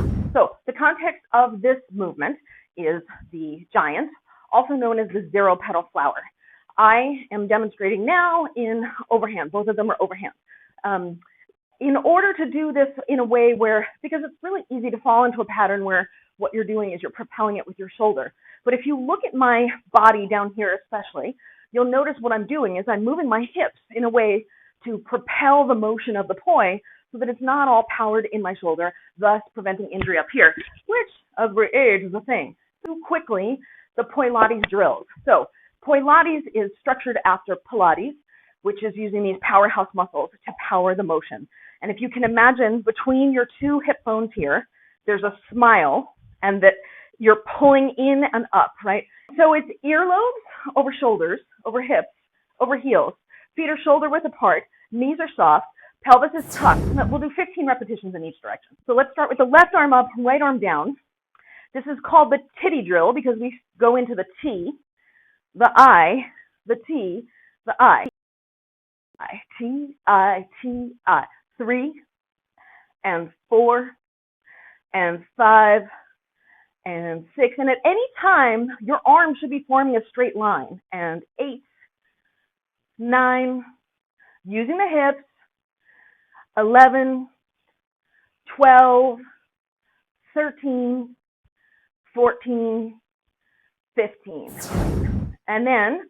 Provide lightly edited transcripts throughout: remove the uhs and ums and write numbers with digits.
arm. So the context of this movement is the giant, also known as the zero petal flower. I am demonstrating now in overhand. Both of them are overhand. In order to do this in a way where, because it's really easy to fall into a pattern where what you're doing is you're propelling it with your shoulder. But if you look at my body down here especially, you'll notice what I'm doing is I'm moving my hips in a way to propel the motion of the poi so that it's not all powered in my shoulder, thus preventing injury up here, which of age is a thing. Too quickly, the Poilates drills. So Poilates is structured after Pilates, which is using these powerhouse muscles to power the motion. And if you can imagine between your two hip bones here, there's a smile and that you're pulling in and up, right? So it's earlobes over shoulders, over hips, over heels. Feet are shoulder width apart, knees are soft, pelvis is tucked. We'll do 15 repetitions in each direction. So let's start with the left arm up, right arm down. This is called the TITI drill because we go into the T, the I, the T, the I. T, I, T, I. 3 and 4 and 5 and 6. And at any time, your arm should be forming a straight line. And 8, 9, using the hips, 11, 12, 13, 14, 15. And then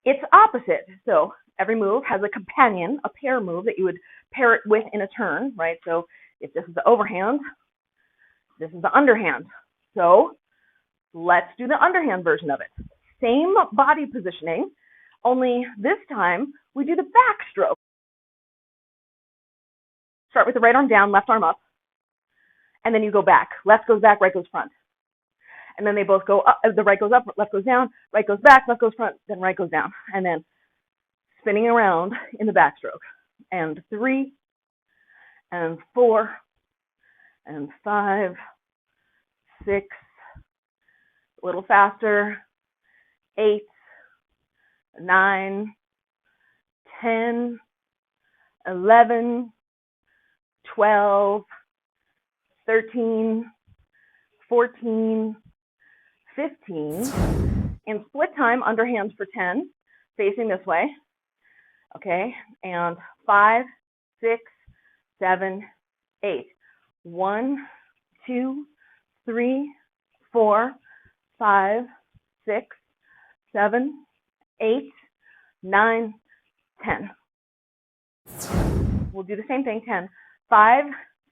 it's opposite. So every move has a companion, a pair move that you would pair it with in a turn, right? So if this is the overhand, this is the underhand. So let's do the underhand version of it. Same body positioning, only this time we do the backstroke. Start with the right arm down, left arm up, and then you go back. Left goes back, right goes front. And then they both go up, the right goes up, left goes down, right goes back, left goes front, then right goes down. And then spinning around in the backstroke. And 3 and 4 and 5, 6, a little faster, 8, 9, 10, 11, 12, 13, 14, 15. In split time, underhands for 10, facing this way. Okay, and 5, 6, 7, 8. 1, 2, 3, 4, 5, 6, 7, 8, 9, 10. We'll do the same thing, 10. 5,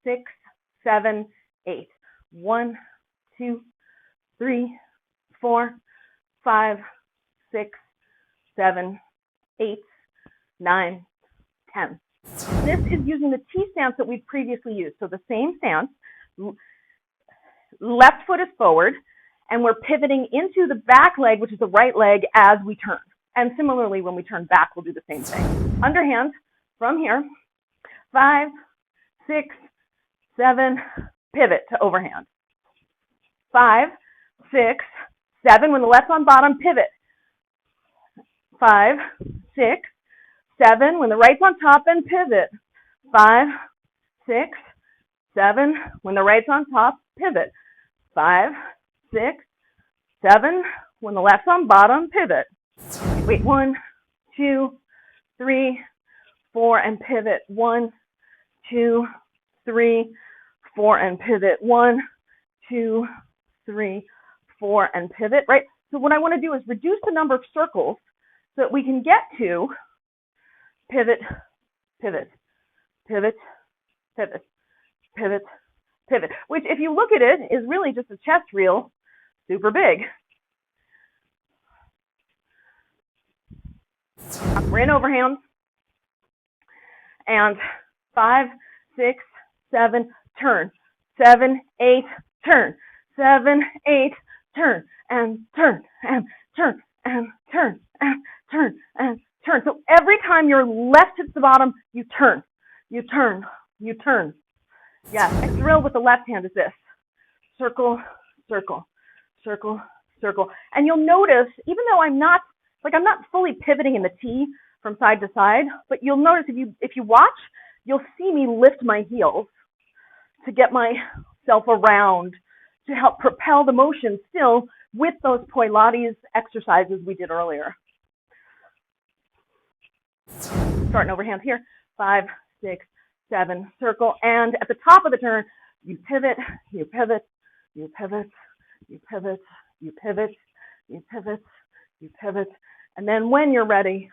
6, 7, 8. 1, 2, 3, 4, 5, 6, 7, 8, 9, 10. This is using the T stance that we've previously used. So the same stance, left foot is forward, and we're pivoting into the back leg, which is the right leg, as we turn. And similarly, when we turn back, we'll do the same thing. Underhand from here, 5, 6, 7, pivot to overhand. 5, 6, 7, when the left's on bottom, pivot. 5, 6, 7, when the right's on top, and pivot. 5, 6, 7, when the right's on top, pivot. 5, 6, 7, when the left's on bottom, pivot. Wait, 1, 2, 3, 4, and pivot. 1, 2, 3, 4, and pivot. 1, 2, 3, 4, and pivot, right? So what I want to do is reduce the number of circles so that we can get to pivot, pivot, pivot, pivot, pivot, pivot, which if you look at it is really just a chest reel, super big. We're in overhand. And 5, 6, 7, turn. 7, 8, turn. 7, 8, turn. And turn, and turn, and turn, and turn, and turn. So every time your left hits the bottom, you turn. You turn. You turn. Yeah, a drill with the left hand is this. Circle, circle, circle, circle. And you'll notice, even though I'm not fully pivoting in the T from side to side, but you'll notice if you watch, you'll see me lift my heels to get my yourself around to help propel the motion still with those Poilates exercises we did earlier. Starting overhand here, 5, 6, 7, circle, and at the top of the turn, you pivot, you pivot, you pivot, you pivot, you pivot, you pivot, you pivot, and then when you're ready,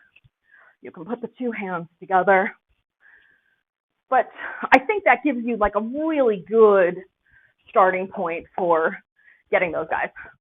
you can put the two hands together. But I think that gives you like a really good starting point for getting those guys.